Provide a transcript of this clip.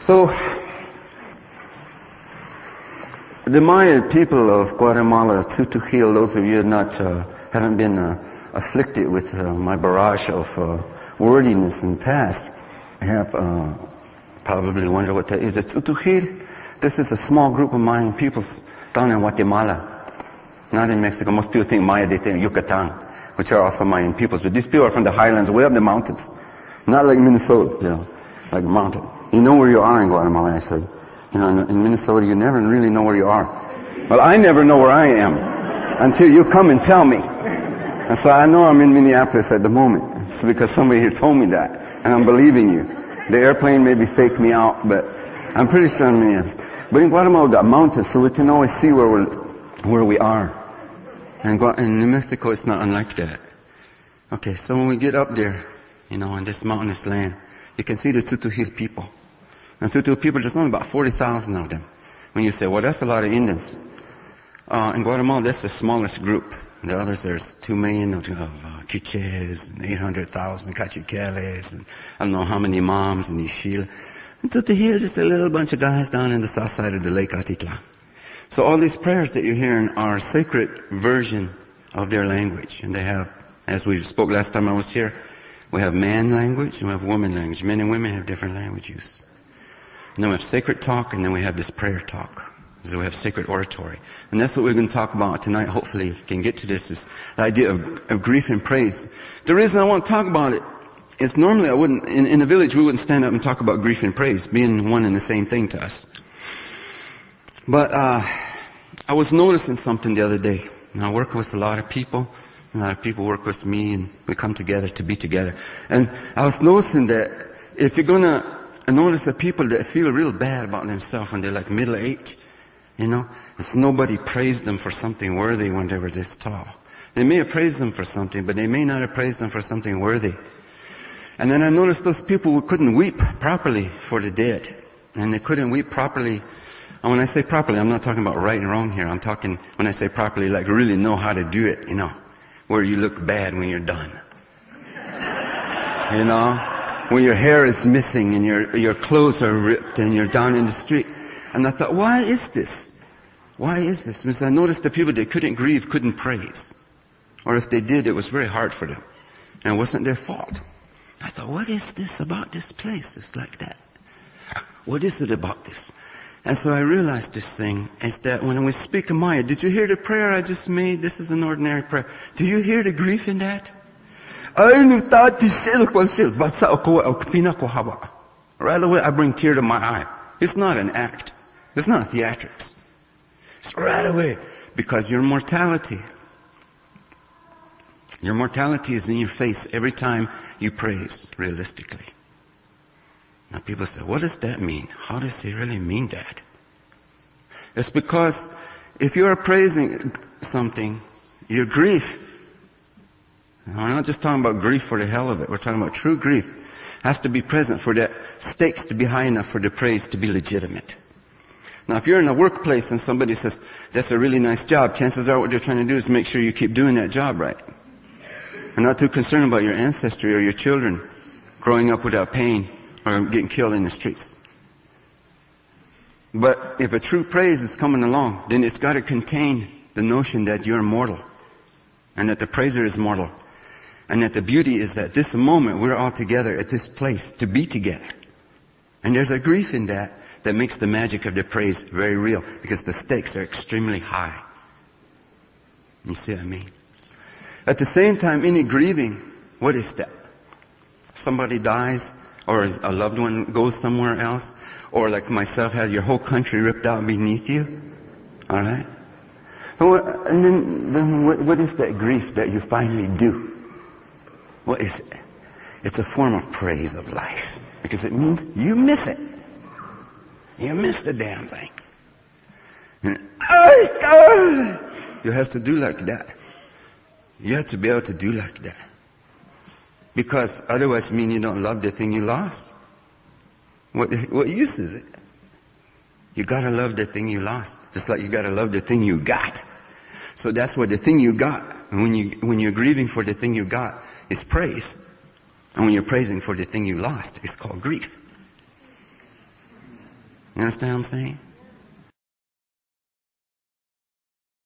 So, the Maya people of Guatemala, Tz'utujil, those of you haven't been afflicted with my barrage of wordiness in the past, have probably wonder what that is. Tz'utujil, this is a small group of Mayan peoples down in Guatemala, not in Mexico. Most people think Maya, they think Yucatan, which are also Mayan peoples. But these people are from the highlands, way up the mountains. Not like Minnesota, like mountain. You know where you are in Guatemala, I said. In Minnesota, you never really know where you are. Well, I never know where I am until you come and tell me. And so I know I'm in Minneapolis at the moment. It's because somebody here told me that, and I'm believing you. The airplane maybe faked me out, but I'm pretty sure I'm in Minneapolis. But in Guatemala, we've got mountains, so we can always see where we are. And in New Mexico, it's not unlike that. Okay, so when we get up there, in this mountainous land, you can see the Tz'utujil people. And Tz'utujil people, there's only about 40,000 of them. When you say, well, that's a lot of Indians. In Guatemala, that's the smallest group. The others, there's 2 million of Quiches, and 800,000 Cachiqueles, and I don't know how many Imams and Ixil. And Tz'utujil, just a little bunch of guys down in the south side of the Lake Atitlan. So all these prayers that you're hearing are a sacred version of their language. And they have, as we spoke last time I was here, we have man language and we have woman language. Men and women have different language use. And then we have sacred talk, and then we have this prayer talk. So we have sacred oratory. And that's what we're going to talk about tonight. Hopefully we can get to this, is the idea of grief and praise. The reason I want to talk about it is normally I wouldn't, in a village, we wouldn't stand up and talk about grief and praise, being one and the same thing to us. But I was noticing something the other day. And I work with a lot of people. A lot of people work with me, and we come together to be together. And I was noticing that if you're going to notice the people that feel real bad about themselves when they're like middle age, it's nobody praised them for something worthy when they were this tall. They may have praised them for something, but they may not have praised them for something worthy. And then I noticed those people who couldn't weep properly for the dead. And they couldn't weep properly. And when I say properly, I'm not talking about right and wrong here. I'm talking, when I say properly, like really know how to do it, where you look bad when you're done. When your hair is missing and your clothes are ripped and you're down in the street. And I thought, why is this? Why is this? Because I noticed the people that couldn't grieve couldn't praise. Or if they did, it was very hard for them. And it wasn't their fault. I thought, what is this about this place? It's like that. What is it about this? And so I realized this thing is that when we speak of Maya, did you hear the prayer I just made? This is an ordinary prayer. Do you hear the grief in that? Right away I bring tear to my eye. It's not an act. It's not theatrics. It's right away. Because your mortality is in your face every time you praise, realistically. Now people say, what does that mean? How does he really mean that? It's because if you are praising something, your grief, we're not just talking about grief for the hell of it, we're talking about true grief, has to be present for the stakes to be high enough for the praise to be legitimate. Now if you're in a workplace and somebody says, that's a really nice job, chances are what they're trying to do is make sure you keep doing that job right. And not too concerned about your ancestry or your children growing up without pain or getting killed in the streets. But if a true praise is coming along, then it's got to contain the notion that you're mortal and that the praiser is mortal. And that the beauty is that this moment we're all together at this place to be together. And there's a grief in that makes the magic of the praise very real, because the stakes are extremely high. You see what I mean? At the same time, any grieving, what is that? Somebody dies, or a loved one goes somewhere else, or like myself, had your whole country ripped out beneath you. All right? And then what is that grief that you finally do? What is it? It's a form of praise of life, because it means you miss it. You miss the damn thing. And you have to do like that. You have to be able to do like that. Because otherwise it means you don't love the thing you lost. What use is it? You gotta love the thing you lost. Just like you gotta love the thing you got. So that's what the thing you got. And when you're grieving for the thing you got, is praise. And when you're praising for the thing you lost, it's called grief. You understand what I'm saying?